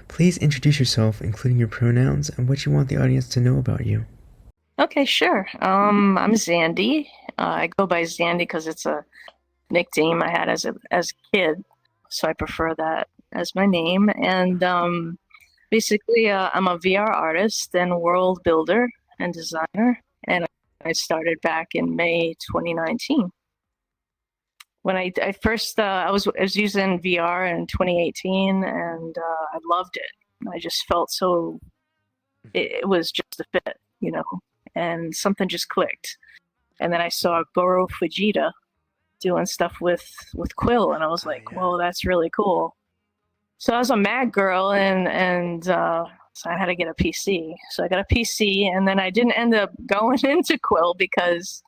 Please introduce yourself, including your pronouns and what you want the audience to know about you. Okay, sure. I'm Zandy. I go by Zandy because it's a nickname I had as a kid, so I prefer that as my name. And basically, I'm a VR artist and world builder and designer, and I started back in May 2019. When I first I was using VR in 2018, and I loved it. I just felt so it was just a fit, and something just clicked. And then I saw Goro Fujita doing stuff with Quill, and I was Oh, like, yeah. whoa, that's really cool. So I was a Mad girl, and so I had to get a PC. So I got a PC, and then I didn't end up going into Quill because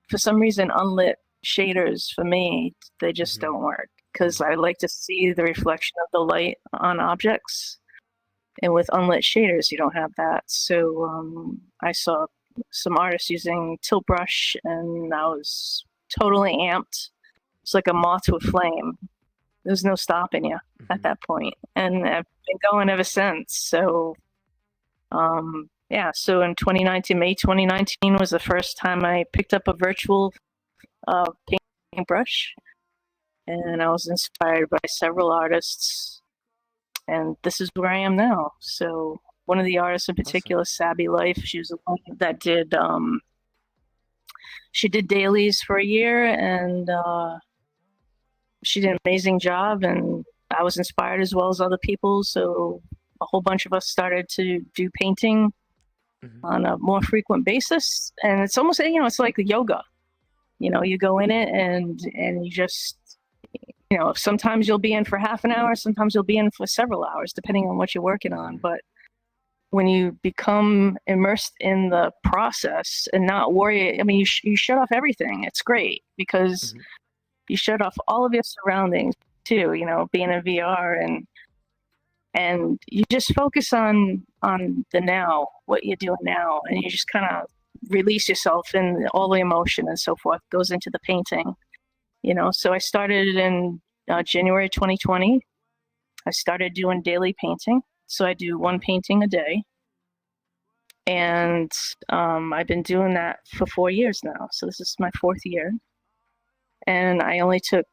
for some reason unlit shaders for me, they just don't work, because I like to see the reflection of the light on objects, and with unlit shaders you don't have that. So I saw some artists using tilt brush, and I was totally amped. It's like a moth to a flame. There's no stopping you at that point, and I've been going ever since. So yeah, so in 2019, May 2019 was the first time I picked up a virtual paintbrush, and I was inspired by several artists, and this is where I am now. So one of the artists in particular, Sabby Life, she was the one that did she did dailies for a year, and she did an amazing job, and I was inspired as well as other people. So a whole bunch of us started to do painting on a more frequent basis, and it's almost, it's like yoga. You go in it, and you just, sometimes you'll be in for half an hour, sometimes you'll be in for several hours, depending on what you're working on. But when you become immersed in the process and not worry, I mean, you shut off everything. It's great because you shut off all of your surroundings too, being in VR, and you just focus on the now, what you're doing now, and you just kind of release yourself, and all the emotion and so forth goes into the painting. So I started in January 2020. I started doing daily painting. So I do one painting a day. And I've been doing that for 4 years now. So this is my 4th year. And I took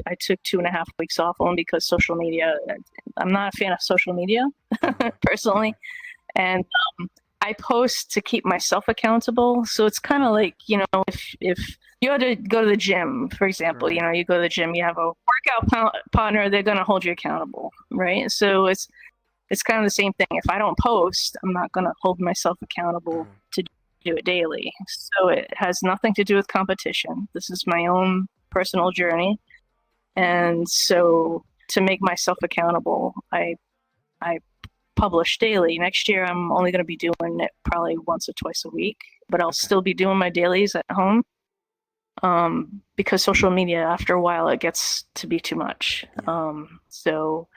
2.5 weeks off, only because social media, I'm not a fan of social media personally. And I post to keep myself accountable. So it's kind of like, if you had to go to the gym, for example, Right. you go to the gym, you have a workout partner, they're going to hold you accountable, right? So it's kind of the same thing. If I don't post, I'm not going to hold myself accountable to do it daily. So it has nothing to do with competition. This is my own personal journey. And so to make myself accountable, I publish daily. Next year, I'm only going to be doing it probably once or twice a week, but I'll still be doing my dailies at home, because social media, after a while, it gets to be too much. So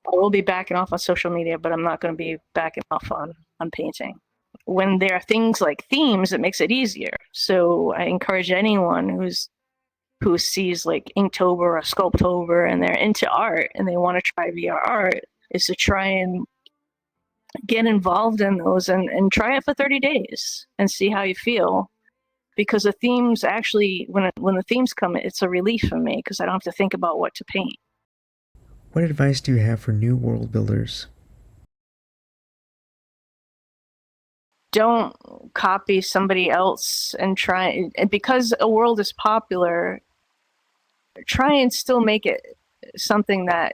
I will be backing off on social media, but I'm not going to be backing off on painting. When there are things like themes, it makes it easier. So I encourage anyone who sees like Inktober or Sculptober, and they're into art and they want to try VR art, is to try and get involved in those, and try it for 30 days and see how you feel. Because the themes actually, when the themes come, it's a relief for me, because I don't have to think about what to paint. What advice do you have for new world builders? Don't copy somebody else, and because a world is popular, try and still make it something that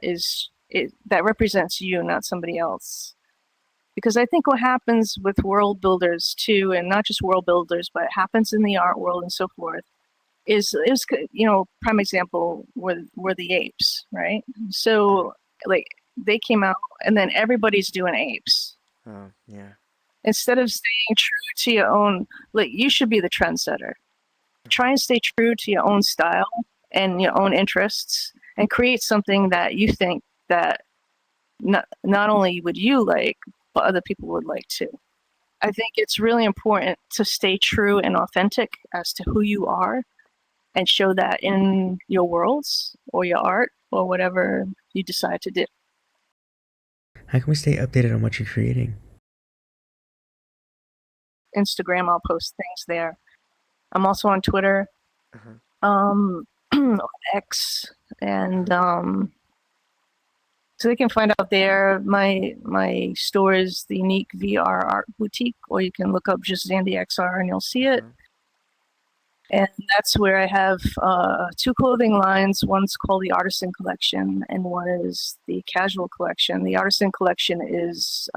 represents you, not somebody else. Because I think what happens with world builders too, and not just world builders, but it happens in the art world and so forth, is prime example were the apes, right? So like they came out, and then everybody's doing apes. Oh, yeah. Instead of staying true to your own, like, you should be the trendsetter. Try and stay true to your own style and your own interests, and create something that you think that not only would you like, but other people would like too. I think it's really important to stay true and authentic as to who you are, and show that in your worlds or your art or whatever you decide to do. How can we stay updated on what you're creating? Instagram, I'll post things there. I'm also on Twitter, on X, and so they can find out there. My store is the Unique VR Art Boutique, or you can look up just ZandyXR and you'll see it. And that's where I have two clothing lines. One's called the Artisan Collection, and one is the Casual Collection. The Artisan Collection is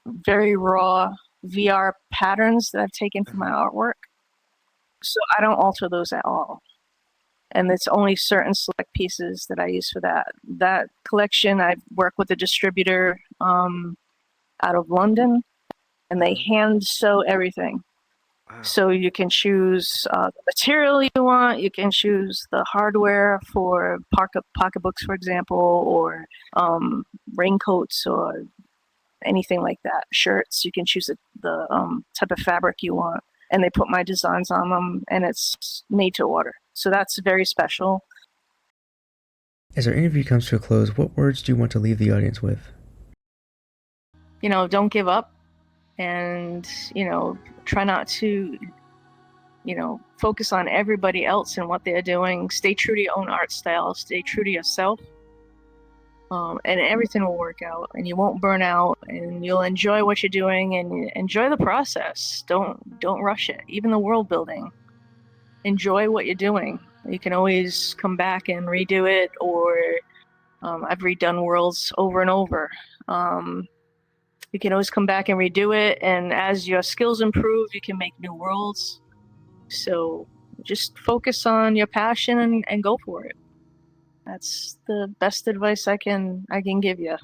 very raw VR patterns that I've taken from my artwork. So I don't alter those at all. And it's only certain select pieces that I use for that. That collection, I work with a distributor out of London, and they hand sew everything. So you can choose the material you want, you can choose the hardware for pocketbooks, for example, or raincoats or anything like that. Shirts, you can choose the type of fabric you want, and they put my designs on them, and it's made to order. So that's very special. As our interview comes to a close, what words do you want to leave the audience with? You know, don't give up, and, you know, try not to, you know, focus on everybody else and what they're doing. Stay true to your own art style, stay true to yourself, and everything will work out, and you won't burn out, and you'll enjoy what you're doing, and enjoy the process. Don't rush it. Even the world building, enjoy what you're doing. You can always come back and redo it, or I've redone worlds over and over. You can always come back and redo it, and as your skills improve, you can make new worlds. So just focus on your passion and go for it. That's the best advice I can give you.